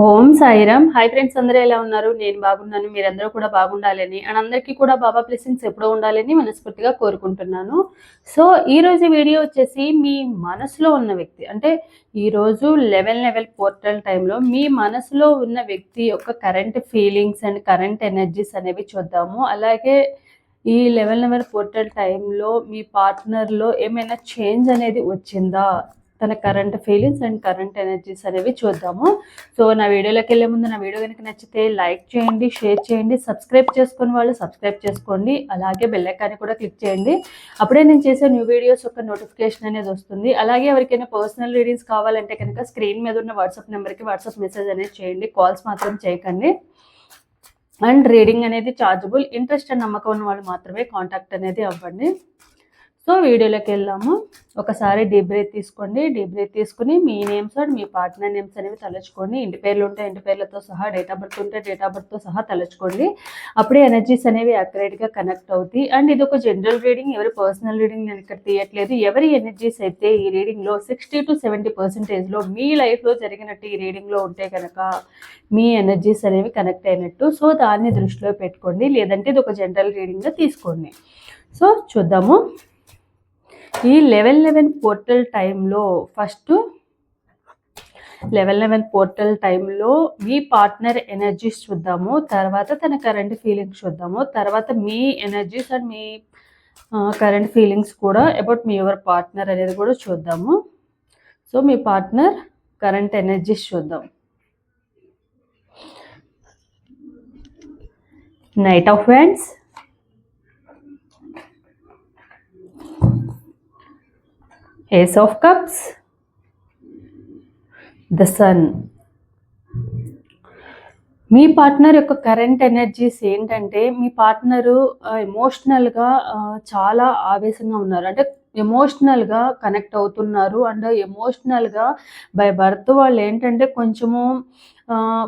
ఓం Sairam. Hi friends, అందరూ ఎలా ఉన్నారు? నేను బాగున్నాను. మీరందరూ కూడా బాగుండాలని అండ్ అందరికీ కూడా బాబా బ్లెస్సింగ్స్ ఎప్పుడూ ఉండాలని మనస్ఫూర్తిగా కోరుకుంటున్నాను. సో ఈరోజు వీడియో వచ్చేసి మీ మనసులో ఉన్న వ్యక్తి అంటే ఈరోజు 11 పోర్టల్ టైంలో మీ మనసులో ఉన్న వ్యక్తి యొక్క current feelings and current energies అనేవి చూద్దాము. అలాగే ఈ 11 పోర్టల్ టైంలో మీ పార్ట్నర్లో ఏమైనా చేంజ్ అనేది వచ్చిందా, తన current feelings and current energies అనేవి చూద్దాము. సో నా వీడియోలోకి వెళ్ళే ముందు నా వీడియో కనుక నచ్చితే లైక్ చేయండి, షేర్ చేయండి, సబ్స్క్రైబ్ చేసుకుని వాళ్ళు సబ్స్క్రైబ్ చేసుకోండి. అలాగే బెల్ ఐకాన్ కూడా క్లిక్ చేయండి. అప్పుడే నేను చేసే న్యూ వీడియోస్ యొక్క నోటిఫికేషన్ అనేది వస్తుంది. అలాగే ఎవరికైనా పర్సనల్ రీడింగ్స్ కావాలంటే కనుక స్క్రీన్ మీద ఉన్న వాట్సాప్ నెంబర్కి వాట్సాప్ మెసేజ్ అనేది చేయండి. కాల్స్ మాత్రం చేయకండి. అండ్ రీడింగ్ అనేది ఛార్జబుల్. ఇంట్రెస్ట్ అండ్ నమ్మకం ఉన్న వాళ్ళు మాత్రమే కాంటాక్ట్ అనేది అవ్వండి. సో వీడియోలోకి వెళ్దాము. ఒకసారి డీప్ బ్రీత్ తీసుకోండి. డీప్ బ్రీత్ తీసుకుని మీ నేమ్స్ అండ్ మీ పార్ట్నర్ నేమ్స్ అనేవి తలుచుకోండి. ఇంటి పేర్లు ఉంటే ఇంటి పేర్లతో సహా, డేట్ ఆఫ్ బర్త్ ఉంటే డేట్ ఆఫ్ బర్త్తో సహా తలుచుకోండి. అప్పుడే ఎనర్జీస్ అనేవి యాక్యురేట్గా కనెక్ట్ అవుతాయి. అండ్ ఇది ఒక జనరల్ రీడింగ్, ఎవరి పర్సనల్ రీడింగ్ నేను ఇక్కడ తీయట్లేదు. ఎవరి ఎనర్జీస్ అయితే ఈ రీడింగ్లో 60 to 70% మీ లైఫ్లో జరిగినట్టు ఈ రీడింగ్లో ఉంటే కనుక మీ ఎనర్జీస్ అనేవి కనెక్ట్ అయినట్టు. సో దాన్ని దృష్టిలో పెట్టుకోండి. లేదంటే ఇది ఒక జనరల్ రీడింగ్గా తీసుకోండి. సో చూద్దాము. ఈ 11 పోర్టల్ టైంలో ఫస్ట్ 11 పోర్టల్ టైంలో మీ పార్ట్నర్ ఎనర్జీస్ చూద్దాము. తర్వాత తన కరెంట్ ఫీలింగ్స్ చూద్దాము. తర్వాత మీ ఎనర్జీస్ అండ్ మీ కరెంట్ ఫీలింగ్స్ కూడా అబౌట్ మీ యువర్ పార్ట్నర్ అనేది కూడా చూద్దాము. సో మీ పార్ట్నర్ కరెంట్ ఎనర్జీస్ చూద్దాం. Knight of wands, Ace of Cups, the Sun. మీ పార్ట్నర్ యొక్క కరెంట్ ఎనర్జీస్ ఏంటంటే మీ పార్ట్నరు ఎమోషనల్గా చాలా ఆవేశంగా ఉన్నారు. అంటే ఎమోషనల్గా కనెక్ట్ అవుతున్నారు. అండ్ ఎమోషనల్గా బై బర్త్ వాళ్ళు ఏంటంటే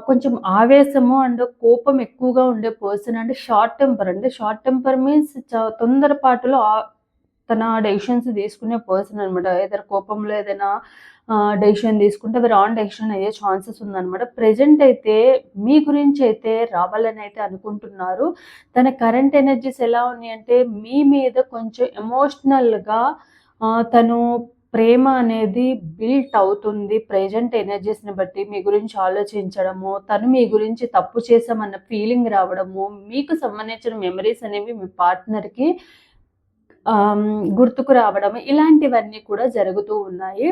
కొంచెం ఆవేశము అండ్ కోపం ఎక్కువగా ఉండే పర్సన్. అంటే షార్ట్ టెంపర్. అంటే షార్ట్ టెంపర్ మీన్స్ తొందరపాటులో తన డెసిషన్స్ తీసుకునే పర్సన్ అనమాట. ఏదైనా కోపంలో ఏదైనా డెసిషన్ తీసుకుంటే అవి రాంగ్ డెసిషన్ అయ్యే ఛాన్సెస్ ఉందన్నమాట. ప్రెజెంట్ అయితే మీ గురించి అయితే రావాలని అయితే అనుకుంటున్నారు. తన కరెంట్ ఎనర్జీస్ ఎలా ఉన్నాయి అంటే మీ మీద కొంచెం ఎమోషనల్గా తను ప్రేమ అనేది బిల్ట్ అవుతుంది. ప్రెజెంట్ ఎనర్జీస్ని బట్టి మీ గురించి ఆలోచించడము, తను మీ గురించి తప్పు చేశామన్న ఫీలింగ్ రావడము, మీకు సంబంధించిన మెమరీస్ అనేవి మీ పార్ట్నర్కి గుర్తుకు రావడం, ఇలాంటివన్నీ కూడా జరుగుతూ ఉన్నాయి.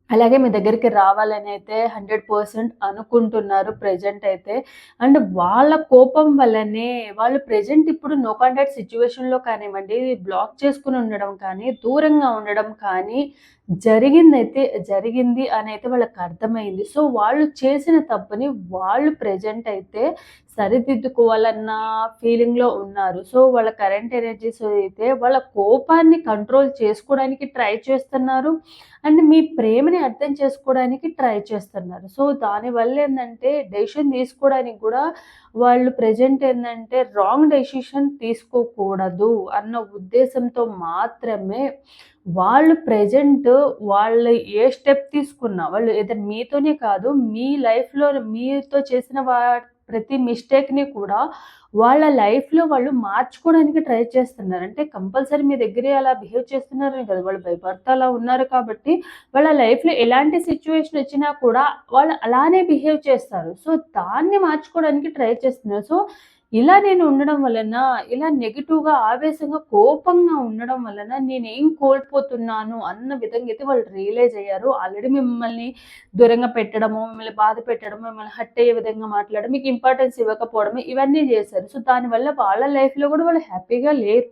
అలాగే మీ దగ్గరికి రావాలని అయితే 100% అనుకుంటున్నారు ప్రెజెంట్ అయితే. అండ్ వాళ్ళ కోపం వల్లనే వాళ్ళు ప్రెజెంట్ ఇప్పుడు నో కాంటాక్ట్ సిచ్యువేషన్లో కానివ్వండి, బ్లాక్ చేసుకుని ఉండడం కానీ, దూరంగా ఉండడం కానీ జరిగింది అని అయితే వాళ్ళకి అర్థమైంది. సో వాళ్ళు చేసిన తప్పుని వాళ్ళు ప్రెజెంట్ అయితే సరిదిద్దుకోవాలన్న ఫీలింగ్లో ఉన్నారు. సో వాళ్ళ కరెంట్ ఎనర్జీస్ అయితే వాళ్ళ కోపాన్ని కంట్రోల్ చేసుకోవడానికి ట్రై చేస్తున్నారు. అండ్ మీ ప్రేమని అర్థం చేసుకోవడానికి ట్రై చేస్తున్నారు. సో దానివల్ల ఏంటంటే డెసిషన్ తీసుకోవడానికి కూడా వాళ్ళు ప్రెజెంట్ ఏంటంటే రాంగ్ డెసిషన్ తీసుకోకూడదు అన్న ఉద్దేశంతో మాత్రమే వాళ్ళు ప్రెజెంట్ వాళ్ళు ఏ స్టెప్ తీసుకున్నా, వాళ్ళు ఏదైనా మీతోనే కాదు, మీ లైఫ్లో మీతో చేసిన ప్రతి మిస్టేక్ని కూడా వాళ్ళ లైఫ్లో వాళ్ళు మార్చుకోవడానికి ట్రై చేస్తున్నారు. అంటే కంపల్సరీ మీ దగ్గరే అలా బిహేవ్ చేస్తున్నారని కదా, వాళ్ళు బై బర్త్ అలా ఉన్నారు కాబట్టి వాళ్ళ లైఫ్లో ఎలాంటి సిచ్యువేషన్ వచ్చినా కూడా వాళ్ళు అలానే బిహేవ్ చేస్తారు. సో దాన్ని మార్చుకోవడానికి ట్రై చేస్తున్నారు. సో ఇలా నేను ఉండడం వలన, ఇలా నెగిటివ్గా ఆవేశంగా కోపంగా ఉండడం వలన నేనేం కోల్పోతున్నాను అన్న విధంగా అయితే వాళ్ళు రియలైజ్ అయ్యారు. ఆల్రెడీ మిమ్మల్ని దూరంగా పెట్టడము, మిమ్మల్ని బాధ పెట్టడము, మిమ్మల్ని హర్ట్ అయ్యే విధంగా మాట్లాడడం, మీకు ఇంపార్టెన్స్ ఇవ్వకపోవడం, ఇవన్నీ చేశారు. సో దానివల్ల వాళ్ళ లైఫ్లో కూడా వాళ్ళు హ్యాపీగా లేరు.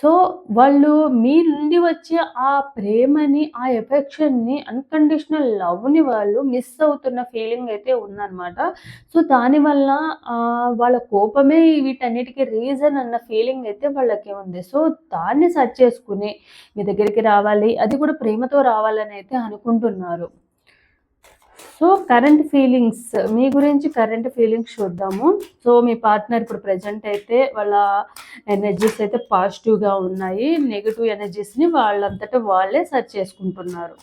సో వాళ్ళు మీ నుండి వచ్చే ఆ ప్రేమని, ఆ ఎఫెక్షన్‌ని, అన్‌కండిషనల్ లవ్‌ని వాళ్ళు మిస్ అవుతున్న ఫీలింగ్ అయితే ఉందనమాట. సో దానివల్ల వాళ్ళ కోపమే వీటన్నిటికి రీజన్ అన్న ఫీలింగ్ అయితే వాళ్ళకి ఉంది. సో దాన్ని సరి చేసుకుని మీ దగ్గరికి రావాలి, అది కూడా ప్రేమతో రావాలని అయితే అనుకుంటున్నారు. సో కరెంట్ ఫీలింగ్స్, మీ గురించి కరెంట్ ఫీలింగ్స్ చూద్దాము. సో మీ పార్ట్నర్ ఇప్పుడు ప్రెజెంట్ అయితే వాళ్ళ ఎనర్జీస్ అయితే పాజిటివ్గా ఉన్నాయి. నెగిటివ్ ఎనర్జీస్ని వాళ్ళంతటా వాళ్ళే సర్చ్ చేసుకుంటున్నారు.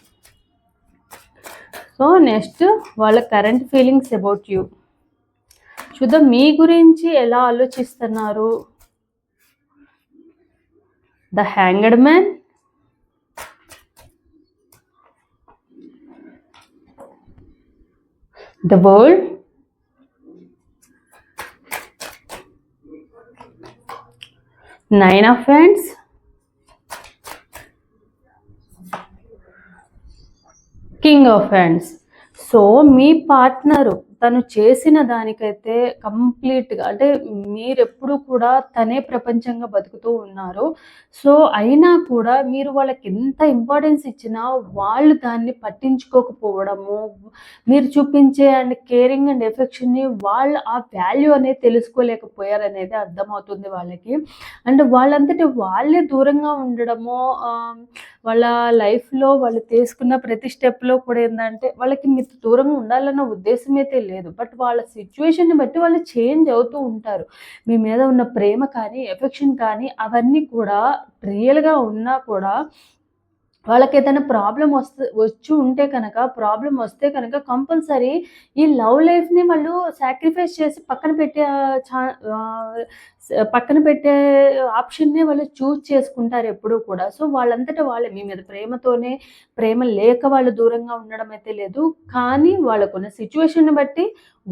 సో నెక్స్ట్ వాళ్ళ కరెంట్ ఫీలింగ్స్ అబౌట్ యూ. చూద్దాం మీ గురించి ఎలా ఆలోచిస్తున్నారు. The hanged man, the world, nine of hands, king of hands. So me partner తను చేసిన దానికైతే కంప్లీట్గా అంటే మీరెప్పుడు కూడా తనే ప్రపంచంగా బతుకుతూ ఉన్నారు. సో అయినా కూడా మీరు వాళ్ళకి ఎంత ఇంపార్టెన్స్ ఇచ్చినా వాళ్ళు దాన్ని పట్టించుకోకపోవడము, మీరు చూపించే అండ్ కేరింగ్ అండ్ ఎఫెక్షన్ని వాళ్ళు ఆ వాల్యూ అనేది తెలుసుకోలేకపోయారనేది అర్థమవుతుంది వాళ్ళకి. అండ్ వాళ్ళంతటి వాళ్ళే దూరంగా ఉండడము, వాళ్ళ లైఫ్లో వాళ్ళు తీసుకున్న ప్రతి స్టెప్లో కూడా ఏంటంటే వాళ్ళకి మీరు దూరంగా ఉండాలన్న ఉద్దేశం అయితే లేదు. బట్ వాళ్ళ సిచ్యువేషన్ని బట్టి వాళ్ళు చేంజ్ అవుతూ ఉంటారు. మీ మీద ఉన్న ప్రేమ కానీ ఎఫెక్షన్ కానీ అవన్నీ కూడా రియల్గా ఉన్నా కూడా వాళ్ళకి ఏదైనా ప్రాబ్లం ప్రాబ్లం వస్తే కనుక కంపల్సరీ ఈ లవ్ లైఫ్ని వాళ్ళు సాక్రిఫైస్ చేసి పక్కన పెట్టే ఆప్షన్నే వాళ్ళు చూజ్ చేసుకుంటారు ఎప్పుడూ కూడా. సో వాళ్ళంతటా వాళ్ళే మీ మీద ప్రేమ లేక వాళ్ళు దూరంగా ఉండడం అయితే లేదు. కానీ వాళ్ళకున్న సిచ్యువేషన్ని బట్టి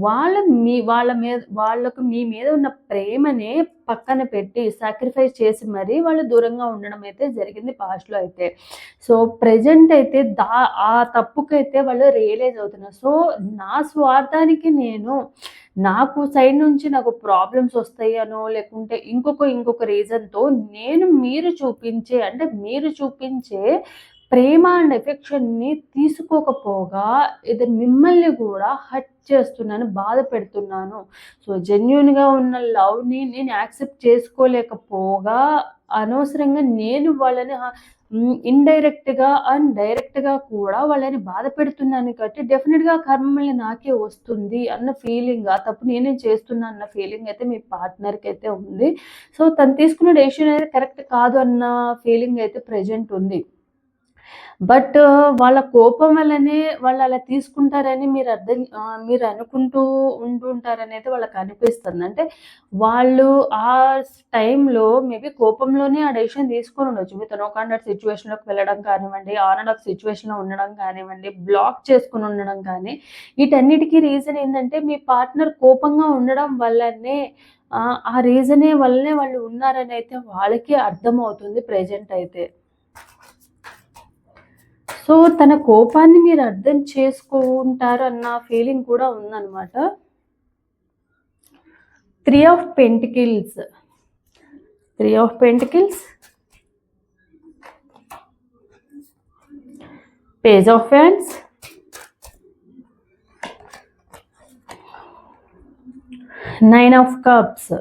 వాళ్ళకు మీ మీద ఉన్న ప్రేమనే పక్కన పెట్టి సాక్రిఫైస్ చేసి మరీ వాళ్ళు దూరంగా ఉండడం అయితే జరిగింది పాస్ట్లో అయితే. సో ప్రెజెంట్ అయితే ఆ తప్పుకైతే వాళ్ళు రియలైజ్ అవుతున్నారు. సో నా స్వార్థానికి నాకు సైడ్ నుంచి నాకు ప్రాబ్లమ్స్ వస్తాయి అనో లేకుంటే ఇంకొక రీజన్తో మీరు చూపించే ప్రేమ అండ్ ఎఫెక్షన్ని తీసుకోకపోగా ఇది మిమ్మల్ని కూడా హర్ట్ చేస్తున్నాను, బాధ పెడుతున్నాను. సో జెన్యూన్గా ఉన్న లవ్ని నేను యాక్సెప్ట్ చేసుకోలేకపోగా అనవసరంగా నేను వాళ్ళని ఇండైరెక్ట్గా అండ్ డైరెక్ట్గా కూడా వాళ్ళని బాధ పెడుతున్నాను కాబట్టి డెఫినెట్గా కర్మ మళ్ళీ నాకే వస్తుంది అన్న ఫీలింగ్, ఆ తప్పు నేనే చేస్తున్నా అన్న ఫీలింగ్ అయితే మీ పార్ట్నర్కి అయితే ఉంది. సో తను తీసుకున్న డెసిషన్ అయితే కరెక్ట్ కాదు అన్న ఫీలింగ్ అయితే ప్రెజెంట్ ఉంది. బట్ వాళ్ళ కోపం వల్లనే వాళ్ళు అలా తీసుకుంటారని మీరు అనుకుంటూ ఉంటుంటారనేది వాళ్ళకి అనిపిస్తుంది. అంటే వాళ్ళు ఆ టైంలో మేబీ కోపంలోనే ఆ డెసిషన్ తీసుకొని ఉండొచ్చు. మీతో నో కాంటాక్ట్ సిచ్యువేషన్లోకి వెళ్ళడం కానివ్వండి, ఆన్ అండ్ ఆఫ్ సిచ్యువేషన్లో ఉండడం కానివ్వండి, బ్లాక్ చేసుకుని ఉండడం కానీ, వీటన్నిటికీ రీజన్ ఏంటంటే మీ పార్ట్నర్ కోపంగా ఉండడం వల్లనే ఆ రీజనే వల్లనే వాళ్ళు ఉన్నారని అయితే వాళ్ళకి అర్థమవుతుంది ప్రెజెంట్ అయితే. సో తన కోపాన్ని మీరు అర్థం చేసుకుంటారు అన్న ఫీలింగ్ కూడా ఉందన్నమాట. 3 of pentacles, page of hands, 9 of cups.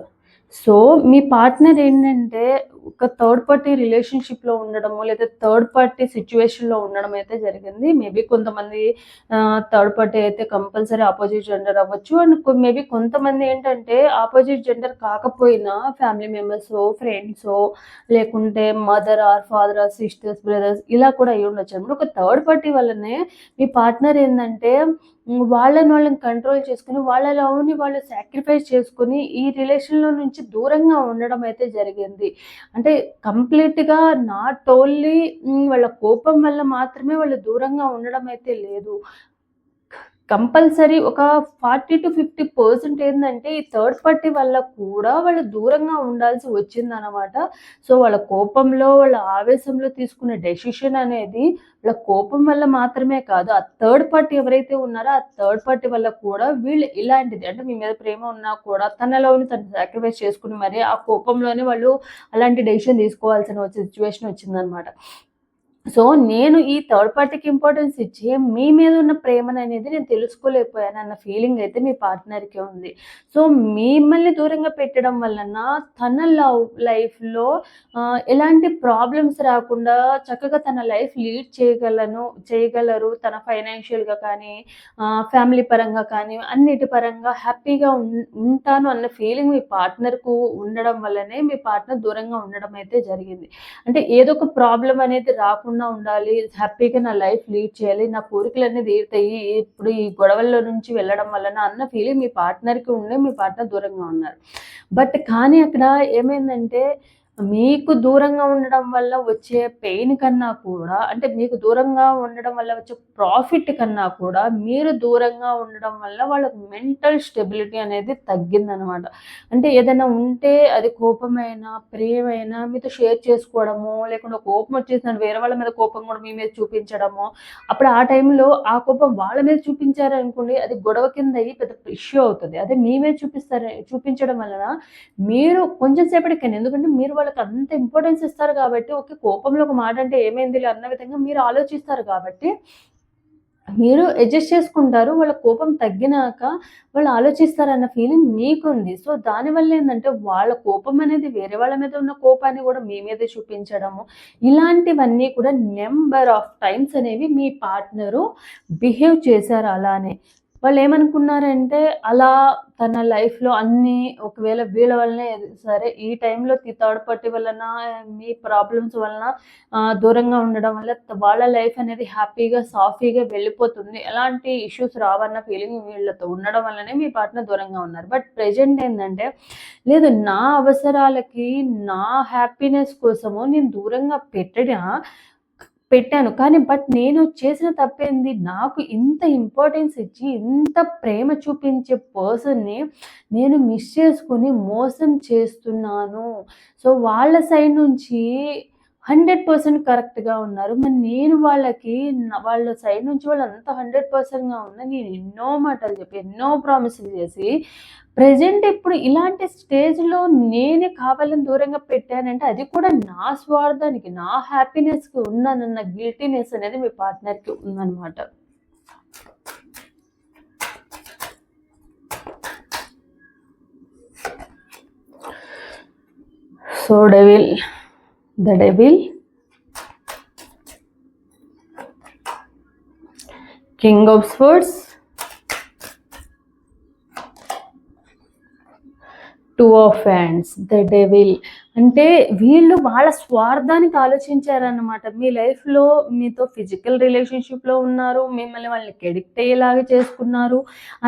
So మీ పార్ట్నర్ ఏంటంటే ఒక థర్డ్ పార్టీ రిలేషన్షిప్లో ఉండడము లేదా థర్డ్ పార్టీ సిచ్యువేషన్లో ఉండడం అయితే జరిగింది. మేబీ కొంతమంది థర్డ్ పార్టీ అయితే కంపల్సరీ ఆపోజిట్ జెండర్ అవ్వచ్చు. అండ్ మేబీ కొంతమంది ఏంటంటే ఆపోజిట్ జెండర్ కాకపోయినా ఫ్యామిలీ మెంబర్సో, ఫ్రెండ్సో, లేకుంటే mother or father or sisters, brothers ఇలా కూడా అయ్యి ఉండొచ్చు అనమాట. ఒక థర్డ్ పార్టీ వల్లనే మీ పార్ట్నర్ ఏంటంటే వాళ్ళని కంట్రోల్ చేసుకుని వాళ్ళ లవ్ని వాళ్ళు సాక్రిఫైస్ చేసుకుని ఈ రిలేషన్లో నుంచి దూరంగా ఉండడం అయితే జరిగింది. అంటే కంప్లీట్గా నాట్ ఓన్లీ వాళ్ళ కోపం వల్ల మాత్రమే వాళ్ళు దూరంగా ఉండడం అయితే లేదు. కంపల్సరీ ఒక 40-50% ఏంటంటే ఈ థర్డ్ పార్టీ వల్ల కూడా వాళ్ళు దూరంగా ఉండాల్సి వచ్చిందనమాట. సో వాళ్ళ కోపంలో, వాళ్ళ ఆవేశంలో తీసుకునే డెసిషన్ అనేది వాళ్ళ కోపం వల్ల మాత్రమే కాదు, ఆ థర్డ్ పార్టీ ఎవరైతే ఉన్నారో ఆ థర్డ్ పార్టీ వల్ల కూడా వీళ్ళు ఇలాంటిది అంటే మీ మీద ప్రేమ ఉన్నా కూడా తన లవ్ని తను సాక్రిఫైస్ చేసుకుని మరి ఆ కోపంలోనే వాళ్ళు అలాంటి డెసిషన్ తీసుకోవాల్సిన సిచ్యువేషన్ వచ్చిందనమాట. సో నేను ఈ థర్డ్ పార్టీకి ఇంపార్టెన్స్ ఇచ్చి మీ మీద ఉన్న ప్రేమను అనేది నేను తెలుసుకోలేకపోయాను అన్న ఫీలింగ్ అయితే మీ పార్ట్నర్కి ఉంది. సో మిమ్మల్ని దూరంగా పెట్టడం వలన తన లైఫ్లో ఎలాంటి ప్రాబ్లమ్స్ రాకుండా చక్కగా తన లైఫ్ లీడ్ చేయగలరు. తన ఫైనాన్షియల్గా కానీ, ఫ్యామిలీ పరంగా కానీ, అన్నిటి పరంగా హ్యాపీగా ఉంటాను అన్న ఫీలింగ్ మీ పార్ట్నర్కు ఉండడం వల్లనే మీ పార్ట్నర్ దూరంగా ఉండడం అయితే జరిగింది. అంటే ఏదో ఒక ప్రాబ్లం అనేది రాకుండా లేకుండా ఉండాలి, హ్యాపీగా నా లైఫ్ లీడ్ చేయాలి, నా కోరికలన్నీ తీరుతాయి ఇప్పుడు ఈ గొడవల్లో నుంచి వెళ్ళడం వలన అన్న ఫీలింగ్ మీ పార్ట్నర్కి ఉండే మీ పార్ట్నర్ దూరంగా ఉన్నారు. బట్ కానీ అక్కడ ఏమైందంటే మీకు దూరంగా ఉండడం వల్ల వచ్చే పెయిన్ కన్నా కూడా, అంటే మీకు దూరంగా ఉండడం వల్ల వచ్చే ప్రాఫిట్ కన్నా కూడా, మీరు దూరంగా ఉండడం వల్ల వాళ్ళకి మెంటల్ స్టెబిలిటీ అనేది తగ్గిందనమాట. అంటే ఏదైనా ఉంటే అది కోపమైనా, ప్రేమైనా మీతో షేర్ చేసుకోవడమో, లేకుండా కోపం వచ్చేసిందని వేరే వాళ్ళ మీద కోపం కూడా మీ మీద చూపించడమో, అప్పుడు ఆ టైంలో ఆ కోపం వాళ్ళ మీద చూపించారనుకోండి, అది గొడవ కింద అయ్యి పెద్ద ఇష్యూ అవుతది. అదే మీ మీద చూపించడం వలన మీరు కొంచెం సేపటికైనా, ఎందుకంటే మీరు వాళ్ళకి అంత ఇంపార్టెన్స్ ఇస్తారు కాబట్టి, ఓకే కోపంలో ఒక మాట అంటే ఏమైందిలే అన్న విధంగా మీరు ఆలోచిస్తారు కాబట్టి, మీరు అడ్జస్ట్ చేసుకుంటారు. వాళ్ళ కోపం తగ్గినాక వాళ్ళు ఆలోచిస్తారన్న ఫీలింగ్ మీకుంది. సో, దానివల్ల ఏందంటే వాళ్ళ కోపం అనేది వేరే వాళ్ళ మీద ఉన్న కోపాన్ని కూడా మీ మీదే చూపించడము, ఇలాంటివన్నీ కూడా నంబర్ ఆఫ్ టైమ్స్ అనేవి మీ పార్ట్నరు బిహేవ్ చేశారు అలానే. వాళ్ళేమనుకున్నారంటే, అలా తన లైఫ్‌లో అన్నీ ఒకవేళ వీళ్ళ వల్లనే సరే ఈ టైంలో థర్డ్ పార్టీ వలన, మీ ప్రాబ్లమ్స్ వలన దూరంగా ఉండడం వల్ల వాళ్ళ లైఫ్ అనేది హ్యాపీగా, సాఫీగా వెళ్ళిపోతుంది. ఎలాంటి ఇష్యూస్ రావన్న ఫీలింగ్ వీళ్ళతో ఉండడం వల్లనే మీ పార్ట్నర్ దూరంగా ఉన్నారు. బట్ ప్రెజెంట్ ఏందంటే, లేదు నా అవసరాలకి, నా హ్యాపీనెస్ కోసము నేను దూరంగా పెట్టాను. కానీ బట్ నేను చేసిన తప్పేంది? నాకు ఇంత ఇంపార్టెన్స్ ఇచ్చి, ఇంత ప్రేమ చూపించే పర్సన్‌ని నేను మిస్ చేసుకొని మోసం చేస్తున్నాను. సో, వాళ్ళ సైడ్ నుంచి 100% కరెక్ట్‌గా ఉన్నారు. మరి నేను వాళ్ళకి వాళ్ళ సైడ్ నుంచి వాళ్ళంతా 100%గా ఉన్నా, నేను ఎన్నో మాటలు చెప్పి, ఎన్నో ప్రామిసులు చేసి, ప్రెజెంట్ ఇప్పుడు ఇలాంటి స్టేజ్‌లో నేనే కావాలని దూరంగా పెట్టానంటే, అది కూడా నా స్వార్థానికి, నా హ్యాపీనెస్‌కి ఉన్నానన్న గిల్టీనెస్ అనేది మీ పార్ట్నర్‌కి ఉందనమాట. So, the devil, king of swords, two of hands, the devil. అంటే వీళ్ళు వాళ్ళ స్వార్థానికి ఆలోచించారన్నమాట. మీ లైఫ్‌లో మీతో ఫిజికల్ రిలేషన్‌షిప్‌లో ఉన్నారు. మిమ్మల్ని వాళ్ళకి అడిక్ట్ అయ్యేలాగా చేసుకున్నారు.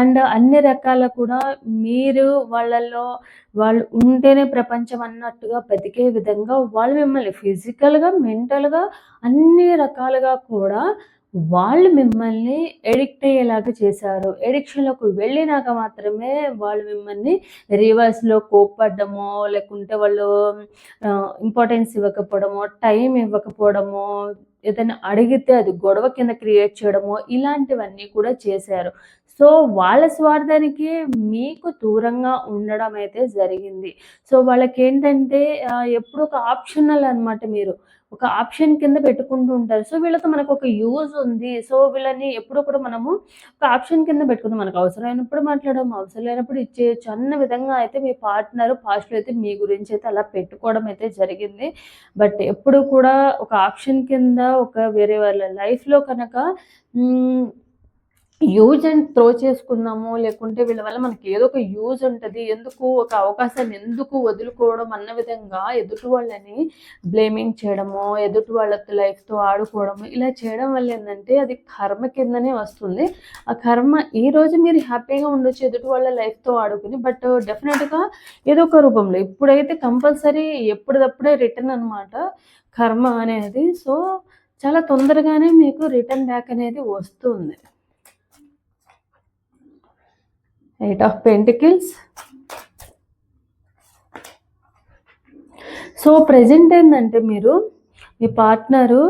అండ్ అన్ని రకాల కూడా మీరు వాళ్ళు ఉంటేనే ప్రపంచం అన్నట్టుగా బతికే విధంగా వాళ్ళు మిమ్మల్ని ఫిజికల్‌గా, మెంటల్‌గా అన్ని రకాలుగా కూడా వాళ్ళు మిమ్మల్ని అడిక్ట్ అయ్యేలాగా చేశారు. అడిక్షన్‌లోకి వెళ్ళినాక మాత్రమే వాళ్ళు మిమ్మల్ని రివర్స్‌లో కోప్పడ్డమో, లేకుంటే వాళ్ళు ఇంపార్టెన్స్ ఇవ్వకపోవడమో, టైం ఇవ్వకపోవడమో, ఏదైనా అడిగితే అది గొడవ కింద క్రియేట్ చేయడమో, ఇలాంటివన్నీ కూడా చేశారు. సో, వాళ్ళ స్వార్థానికి మీకు దూరంగా ఉండడం అయితే జరిగింది. సో, వాళ్ళకేంటంటే ఎప్పుడు ఒక ఆప్షనల్ అనమాట మీరు. ఒక ఆప్షన్ కింద పెట్టుకుంటూ ఉంటారు. సో, వీళ్ళతో మనకొక యూజ్ ఉంది. సో, వీళ్ళని ఎప్పుడూ కూడా మనము ఒక ఆప్షన్ కింద పెట్టుకుందాం. మనకు అవసరమైనప్పుడు మాట్లాడడం, అవసరం లేనప్పుడు ఇచ్చేయొచ్చు అన్న విధంగా అయితే మీ పార్ట్నర్ పాస్ట్‌లో అయితే మీ గురించి అయితే అలా పెట్టుకోవడం అయితే జరిగింది. బట్ ఎప్పుడు కూడా ఒక ఆప్షన్ కింద ఒక వేరే వాళ్ళ లైఫ్‌లో కనుక యూజ్ అండ్ త్రో చేసుకుందాము, లేకుంటే వీళ్ళ వల్ల మనకి ఏదో ఒక యూజ్ ఉంటది. ఎందుకు ఒక అవకాశాన్ని ఎందుకు వదులుకోవడం అన్న విధంగా ఎదుటి వాళ్ళని బ్లేమింగ్ చేయడమో, ఎదుటి వాళ్ళతో లైఫ్‌తో ఆడుకోవడము, ఇలా చేయడం వల్ల ఏందంటే అది కర్మ కిందనే వస్తుంది. ఆ కర్మ ఈరోజు మీరు హ్యాపీగా ఉండొచ్చు ఎదుటి వాళ్ళ లైఫ్‌తో ఆడుకొని. బట్ డెఫినెట్‌గా ఏదో ఒక రూపంలో ఇప్పుడైతే కంపల్సరీ ఎప్పటిదప్పుడే రిటర్న్ అనమాట కర్మ అనేది. సో, చాలా తొందరగానే మీకు రిటర్న్ బ్యాక్ అనేది వస్తుంది. 8 ఆఫ్ పెంటికల్స్. సో, ప్రెజెంట్ ఏందంటే మీ పార్ట్నరు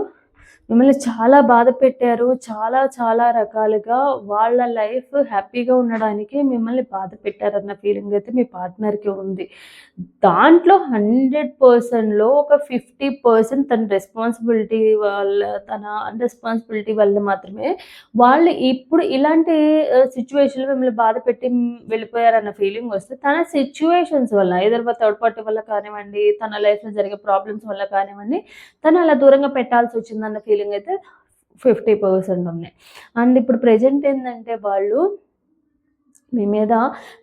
మిమ్మల్ని చాలా బాధ పెట్టారు. చాలా చాలా రకాలుగా వాళ్ళ లైఫ్ హ్యాపీగా ఉండడానికి మిమ్మల్ని బాధ పెట్టారన్న ఫీలింగ్ అయితే మీ పార్ట్నర్‌కి ఉంది. దాంట్లో 100%లో ఒక 50% తన అన్‌రెస్పాన్సిబిలిటీ వల్ల మాత్రమే వాళ్ళు ఇప్పుడు ఇలాంటి సిట్యుయేషన్‌లో మిమ్మల్ని బాధ పెట్టి వెళ్ళిపోయారన్న ఫీలింగ్ వస్తే, తన సిట్యుయేషన్స్ వల్ల ఐదర్ థర్డ్ పార్టీ వల్ల కానివ్వండి, తన లైఫ్‌లో జరిగే ప్రాబ్లమ్స్ వల్ల కానివ్వండి, తను అలా దూరంగా పెట్టాల్సి వచ్చిందన్న ఫీలింగ్ అయితే 50% ఉన్నాయి. అండ్ ఇప్పుడు ప్రెజెంట్ ఏందంటే వాళ్ళు మీ మీద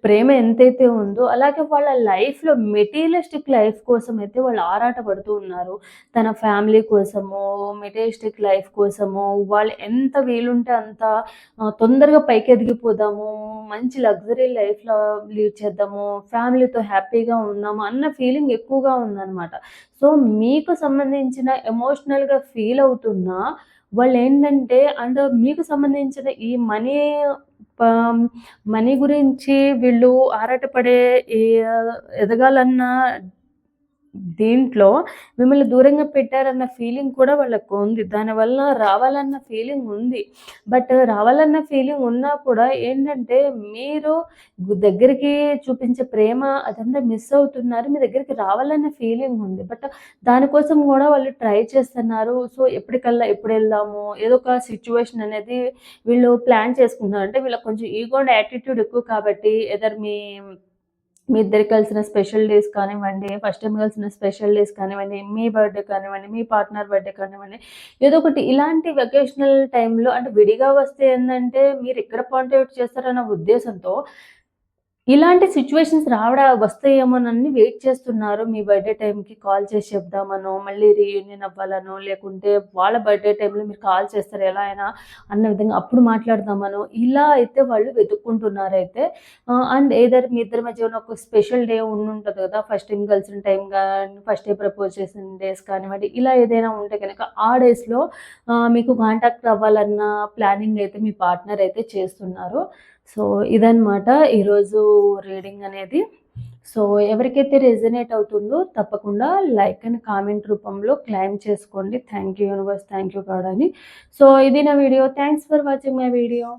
ప్రేమ ఎంతైతే ఉందో, అలాగే వాళ్ళ లైఫ్‌లో మెటీరియలిస్టిక్ లైఫ్ కోసమైతే వాళ్ళు ఆరాటపడుతూ ఉన్నారు. తన ఫ్యామిలీ కోసమో, మెటీరియలిస్టిక్ లైఫ్ కోసమో, వాళ్ళు ఎంత వీలుంటే అంత తొందరగా పైకెదిగిపోదాము, మంచి లగ్జరీ లైఫ్‌లో లీడ్ చేద్దాము, ఫ్యామిలీతో హ్యాపీగా ఉందాము అన్న ఫీలింగ్ ఎక్కువగా ఉందనమాట. సో, మీకు సంబంధించిన ఎమోషనల్‌గా ఫీల్ అవుతున్నా వాళ్ళేంటంటే అండ్ మీకు సంబంధించిన ఈ ప మనీ గురించి వీళ్ళు ఆరాటపడే ఈ ఎదగాలన్న దీంట్లో మిమ్మల్ని దూరంగా పెట్టారన్న ఫీలింగ్ కూడా వాళ్ళకు ఉంది. దానివల్ల రావాలన్న ఫీలింగ్ ఉంది. బట్ రావాలన్న ఫీలింగ్ ఉన్నా కూడా ఏంటంటే మీరు దగ్గరికి చూపించే ప్రేమ అదంతా మిస్ అవుతున్నారు. మీ దగ్గరికి రావాలన్న ఫీలింగ్ ఉంది. బట్ దానికోసం గూడా వాళ్ళు ట్రై చేస్తున్నారు. సో, ఎప్పటికల్లా ఎప్పుడెళ్దాము ఏదో ఒక సిట్యుయేషన్ అనేది వీళ్ళు ప్లాన్ చేసుకుంటున్నారు. అంటే వీళ్ళకి కొంచెం ఈగో అండ్ యాటిట్యూడ్ ఎక్కువ కాబట్టి ఎదర్ మీ ఇద్దరు కలిసిన స్పెషల్ డేస్ కానివ్వండి, ఫస్ట్ టైమ్ కలిసిన స్పెషల్ డేస్ కానివ్వండి, మీ బర్త్‌డే కానివ్వండి, మీ పార్ట్నర్ బర్త్‌డే కానివ్వండి, ఏదో ఒకటి ఇలాంటి వెకేషనల్ టైమ్‌లో అంటే విడిగా వస్తే ఏందంటే మీరిక్కడ పాయింట్ ఔట్ చేస్తారన్న ఉద్దేశంతో ఇలాంటి సిట్యుయేషన్స్ వస్తాయేమోనని వెయిట్ చేస్తున్నారు. మీ బర్త్‌డే టైమ్‌కి కాల్ చేసి చెప్దామనో, మళ్ళీ రీయూనియన్ అవ్వాలనో, లేకుంటే వాళ్ళ బర్త్‌డే టైమ్‌లో మీరు కాల్ చేస్తారు ఎలా అయినా అన్న విధంగా అప్పుడు మాట్లాడదామనో, ఇలా అయితే వాళ్ళు వెతుక్కుంటున్నారైతే. అండ్ ఎయిదర్ మీ ఇద్దరి మధ్య ఉన్న ఒక స్పెషల్ డే ఉండుంటది కదా! ఫస్ట్ టైమ్ కలిసిన టైం గాని, ఫస్ట్ టైమ్ ప్రపోజ్ చేసిన డేస్ కానివ్వండి, ఇలా ఏదైనా ఉంటే గనక ఆ డేస్‌లో మీకు కాంటాక్ట్ అవ్వాలన్న ప్లానింగ్ అయితే మీ పార్ట్నర్ అయితే చేస్తున్నారు. సో, ఇదనమాట ఈరోజు రీడింగ్ అనేది. సో, ఎవరికైతే రెజొనేట్ అవుతుందో తప్పకుండా లైక్ అండ్ కామెంట్ రూపంలో క్లెయిమ్ చేసుకోండి. Thank you universe, thank you God అని. సో, ఇది నా video. Thanks for watching my video.